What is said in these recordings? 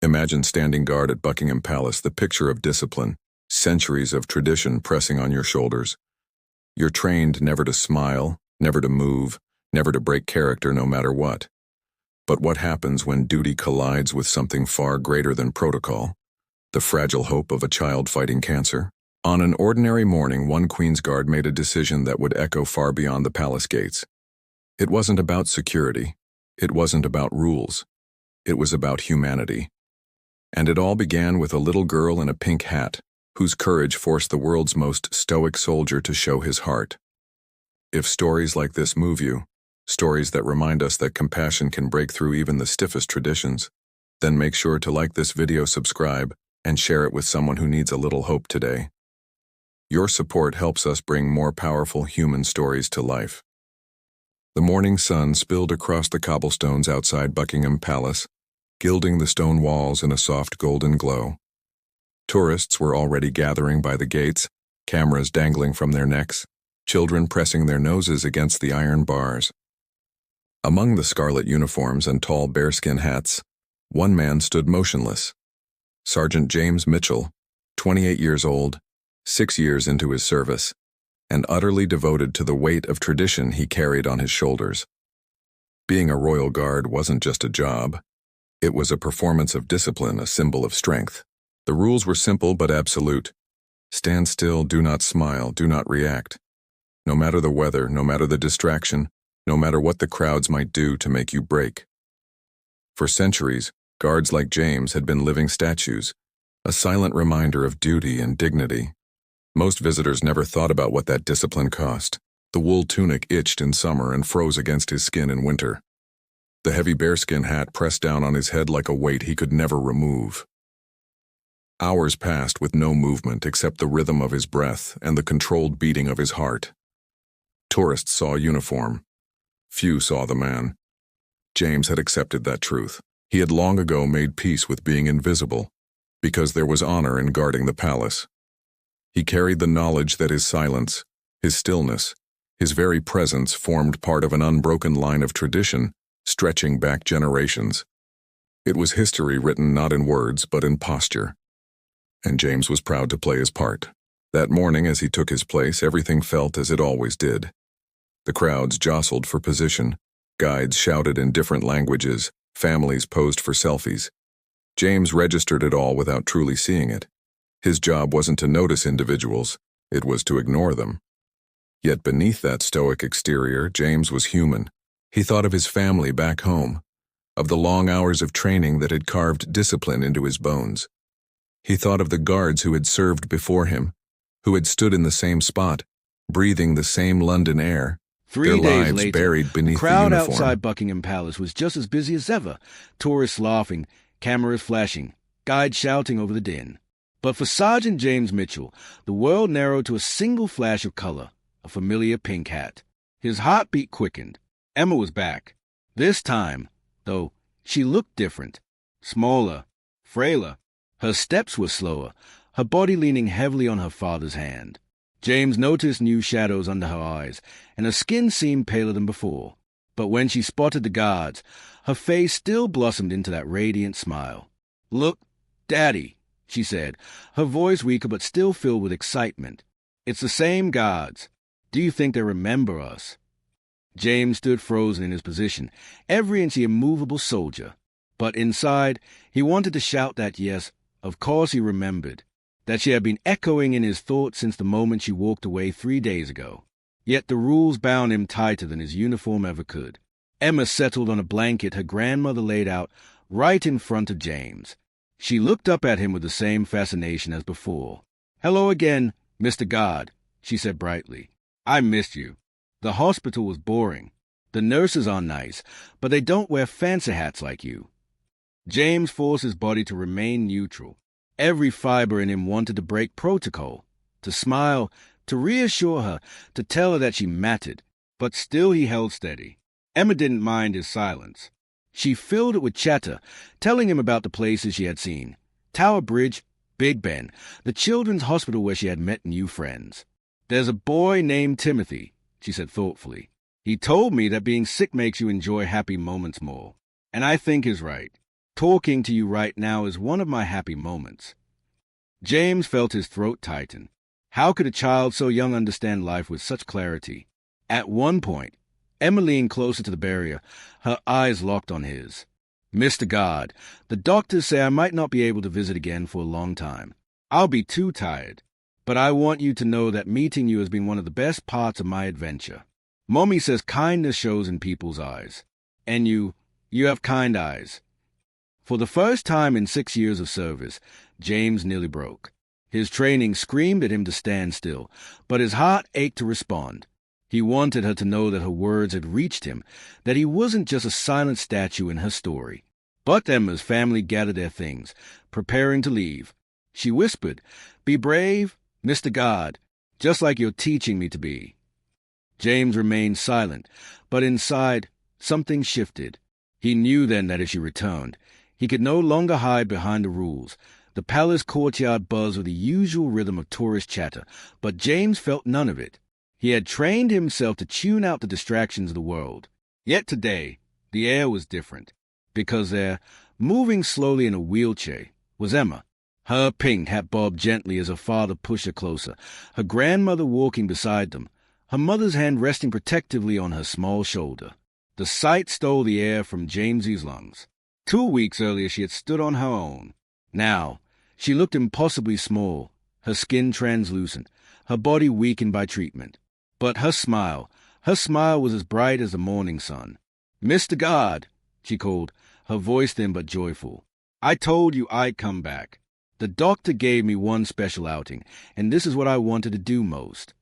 Imagine standing guard at Buckingham Palace, the picture of discipline, centuries of tradition pressing on your shoulders. You're trained never to smile, never to move, never to break character no matter what. But what happens when duty collides with something far greater than protocol? The fragile hope of a child fighting cancer? On an ordinary morning, one Queen's Guard made a decision that would echo far beyond the palace gates. It wasn't about security. It wasn't about rules. It was about humanity. And it all began with a little girl in a pink hat, whose courage forced the world's most stoic soldier to show his heart. If stories like this move you, stories that remind us that compassion can break through even the stiffest traditions, then make sure to like this video, subscribe, and share it with someone who needs a little hope today. Your support helps us bring more powerful human stories to life. The morning sun spilled across the cobblestones outside Buckingham Palace, gilding the stone walls in a soft golden glow. Tourists were already gathering by the gates, cameras dangling from their necks, children pressing their noses against the iron bars. Among the scarlet uniforms and tall bearskin hats, one man stood motionless. Sergeant James Mitchell, 28 years old, 6 years into his service, and utterly devoted to the weight of tradition he carried on his shoulders. Being a Royal Guard wasn't just a job. It was a performance of discipline, a symbol of strength. The rules were simple but absolute. Stand still, do not smile, do not react. No matter the weather, no matter the distraction, no matter what the crowds might do to make you break. For centuries, guards like James had been living statues, a silent reminder of duty and dignity. Most visitors never thought about what that discipline cost. The wool tunic itched in summer and froze against his skin in winter. The heavy bearskin hat pressed down on his head like a weight he could never remove. Hours passed with no movement except the rhythm of his breath and the controlled beating of his heart. Tourists saw a uniform. Few saw the man. James had accepted that truth. He had long ago made peace with being invisible, because there was honor in guarding the palace. He carried the knowledge that his silence, his stillness, his very presence formed part of an unbroken line of tradition stretching back generations. It was history written not in words but in posture. And James was proud to play his part. That morning, as he took his place, everything felt as it always did. The crowds jostled for position, guides shouted in different languages, families posed for selfies. James registered it all without truly seeing it. His job wasn't to notice individuals, it was to ignore them. Yet beneath that stoic exterior, James was human. He thought of his family back home, of the long hours of training that had carved discipline into his bones. He thought of the guards who had served before him, who had stood in the same spot, breathing the same London air, their lives later, buried beneath the crowd uniform. Outside Buckingham Palace was just as busy as ever, tourists laughing, cameras flashing, guides shouting over the din. But for Sergeant James Mitchell, the world narrowed to a single flash of color, a familiar pink hat. His heartbeat quickened. Emma was back. This time, though, she looked different. Smaller, frailer. Her steps were slower, her body leaning heavily on her father's hand. James noticed new shadows under her eyes, and her skin seemed paler than before. But when she spotted the guards, her face still blossomed into that radiant smile. "Look, Daddy," she said, her voice weaker but still filled with excitement. "It's the same guards. Do you think they remember us?" James stood frozen in his position, every inch the immovable soldier. But inside, he wanted to shout that yes, of course he remembered, that she had been echoing in his thoughts since the moment she walked away 3 days ago. Yet the rules bound him tighter than his uniform ever could. Emma settled on a blanket her grandmother laid out right in front of James. She looked up at him with the same fascination as before. "Hello again, Mr. Guard," she said brightly. "I missed you. The hospital was boring. The nurses are nice, but they don't wear fancy hats like you." James forced his body to remain neutral. Every fiber in him wanted to break protocol, to smile, to reassure her, to tell her that she mattered. But still he held steady. Emma didn't mind his silence. She filled it with chatter, telling him about the places she had seen. Tower Bridge, Big Ben, the children's hospital where she had met new friends. "There's a boy named Timothy," she said thoughtfully. "He told me that being sick makes you enjoy happy moments more. And I think he's right. Talking to you right now is one of my happy moments." James felt his throat tighten. How could a child so young understand life with such clarity? At one point, Emma leaned closer to the barrier, her eyes locked on his. "Mr. God, the doctors say I might not be able to visit again for a long time. I'll be too tired. But I want you to know that meeting you has been one of the best parts of my adventure. Mommy says kindness shows in people's eyes. And you have kind eyes." For the first time in 6 years of service, James nearly broke. His training screamed at him to stand still, but his heart ached to respond. He wanted her to know that her words had reached him, that he wasn't just a silent statue in her story. But Emma's family gathered their things, preparing to leave. She whispered, "Be brave, Mr. God, just like you're teaching me to be." James remained silent, but inside, something shifted. He knew then that if she returned, he could no longer hide behind the rules. The palace courtyard buzzed with the usual rhythm of tourist chatter, but James felt none of it. He had trained himself to tune out the distractions of the world. Yet today, the air was different, because there, moving slowly in a wheelchair, was Emma. Her pink hat bobbed gently as her father pushed her closer, her grandmother walking beside them, her mother's hand resting protectively on her small shoulder. The sight stole the air from Jamesy's lungs. 2 weeks earlier she had stood on her own. Now, she looked impossibly small, her skin translucent, her body weakened by treatment. But her smile was as bright as the morning sun. "Mr. God," she called, her voice thin but joyful. "I told you I'd come back. The doctor gave me one special outing, and this is what I wanted to do most."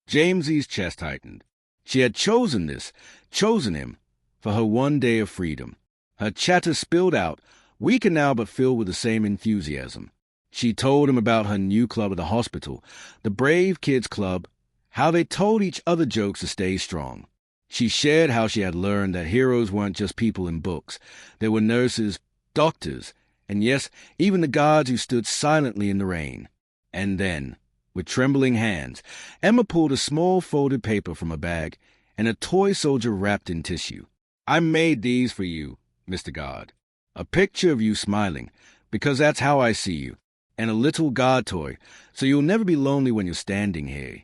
Jamesy's chest tightened. She had chosen him, for her one day of freedom. Her chatter spilled out, weaker now but filled with the same enthusiasm. She told him about her new club at the hospital, the Brave Kids Club, how they told each other jokes to stay strong. She shared how she had learned that heroes weren't just people in books. There were nurses, doctors, and yes, even the guards who stood silently in the rain. And then, with trembling hands, Emma pulled a small folded paper from her bag and a toy soldier wrapped in tissue. "I made these for you, Mr. God. A picture of you smiling, because that's how I see you, and a little God toy, so you'll never be lonely when you're standing here."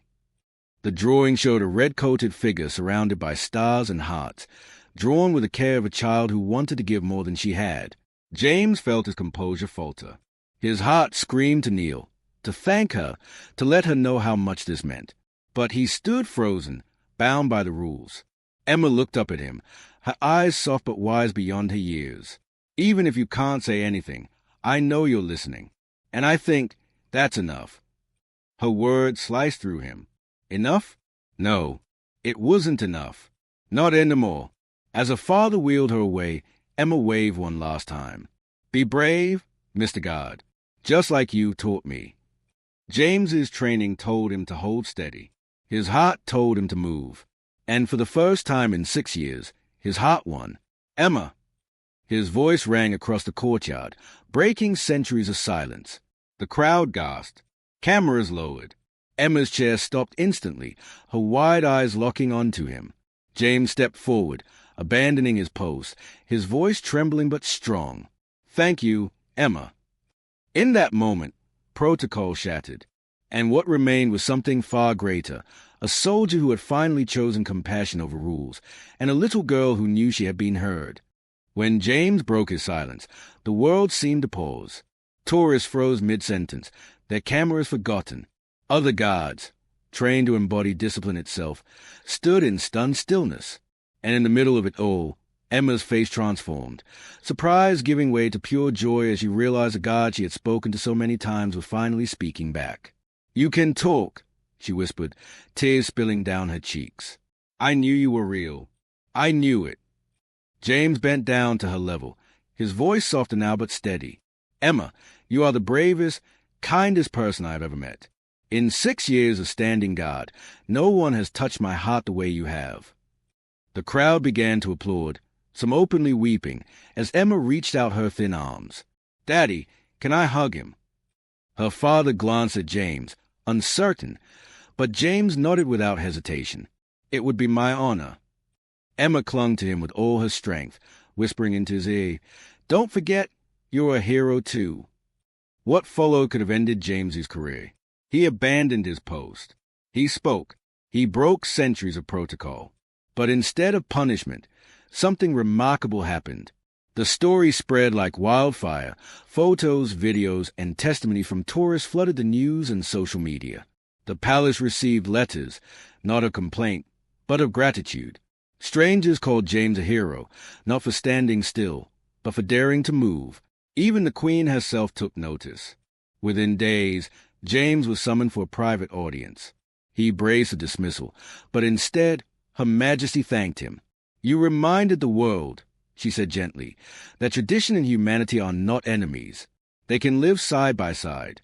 The drawing showed a red-coated figure surrounded by stars and hearts, drawn with the care of a child who wanted to give more than she had. James felt his composure falter. His heart screamed to kneel, to thank her, to let her know how much this meant. But he stood frozen, bound by the rules. Emma looked up at him, her eyes soft but wise beyond her years. "Even if you can't say anything, I know you're listening. And I think that's enough." Her words sliced through him. Enough? No, it wasn't enough. Not anymore. As her father wheeled her away, Emma waved one last time. "Be brave, Mr. God, just like you taught me." James's training told him to hold steady. His heart told him to move. And for the first time in 6 years, his heart won. "Emma!" His voice rang across the courtyard, breaking centuries of silence. The crowd gasped. Cameras lowered. Emma's chair stopped instantly, her wide eyes locking onto him. James stepped forward, abandoning his post, his voice trembling but strong. "Thank you, Emma." In that moment, protocol shattered, and what remained was something far greater, a soldier who had finally chosen compassion over rules, and a little girl who knew she had been heard. When James broke his silence, the world seemed to pause. Tourists froze mid-sentence, their cameras forgotten. Other guards, trained to embody discipline itself, stood in stunned stillness. And in the middle of it all, Emma's face transformed, surprise giving way to pure joy as she realized the God she had spoken to so many times was finally speaking back. "You can talk," she whispered, tears spilling down her cheeks. "I knew you were real. I knew it." James bent down to her level, his voice softer now but steady. "Emma, you are the bravest, kindest person I have ever met. In 6 years of standing guard, no one has touched my heart the way you have." The crowd began to applaud, some openly weeping, as Emma reached out her thin arms. "Daddy, can I hug him?" Her father glanced at James, uncertain, but James nodded without hesitation. "It would be my honor." Emma clung to him with all her strength, whispering into his ear, Don't forget, you're a hero too. What followed could have ended James's career. He abandoned his post. He spoke. He broke centuries of protocol. But instead of punishment, something remarkable happened. The story spread like wildfire. Photos, videos, and testimony from tourists flooded the news and social media. The palace received letters, not of complaint, but of gratitude. Strangers called James a hero, not for standing still, but for daring to move. Even the Queen herself took notice. Within days, James was summoned for a private audience. He braced for dismissal, but instead, Her Majesty thanked him. "You reminded the world," she said gently, "that tradition and humanity are not enemies. They can live side by side."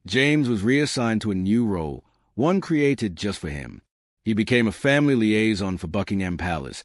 James was reassigned to a new role, one created just for him. He became a family liaison for Buckingham Palace,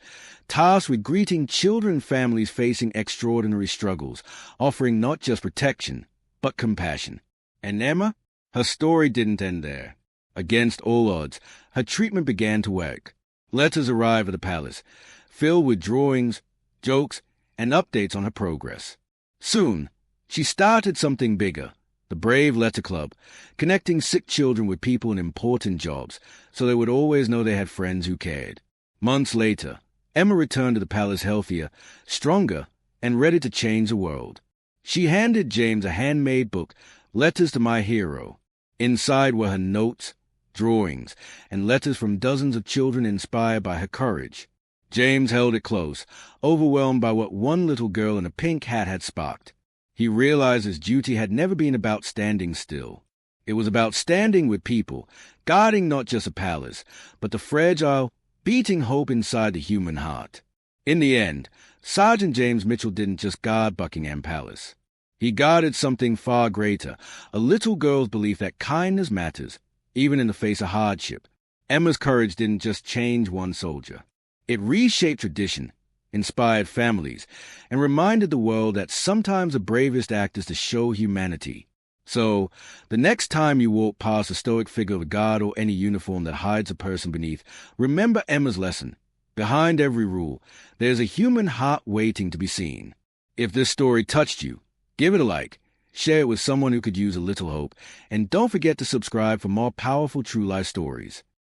tasked with greeting children and families facing extraordinary struggles, offering not just protection, but compassion. And Emma? Her story didn't end there. Against all odds, her treatment began to work. Letters arrived at the palace, filled with drawings, jokes, and updates on her progress. Soon, she started something bigger, the Brave Letter Club, connecting sick children with people in important jobs, so they would always know they had friends who cared. Months later, Emma returned to the palace healthier, stronger, and ready to change the world. She handed James a handmade book, Letters to My Hero. Inside were her notes, drawings, and letters from dozens of children inspired by her courage. James held it close, overwhelmed by what one little girl in a pink hat had sparked. He realized his duty had never been about standing still. It was about standing with people, guarding not just a palace, but the fragile, beating hope inside the human heart. In the end, Sergeant James Mitchell didn't just guard Buckingham Palace. He guarded something far greater, a little girl's belief that kindness matters, even in the face of hardship. Emma's courage didn't just change one soldier. It reshaped tradition, inspired families, and reminded the world that sometimes the bravest act is to show humanity. So, the next time you walk past a stoic figure of a guard or any uniform that hides a person beneath, remember Emma's lesson. Behind every rule, there's a human heart waiting to be seen. If this story touched you, give it a like, share it with someone who could use a little hope, and don't forget to subscribe for more powerful true life stories.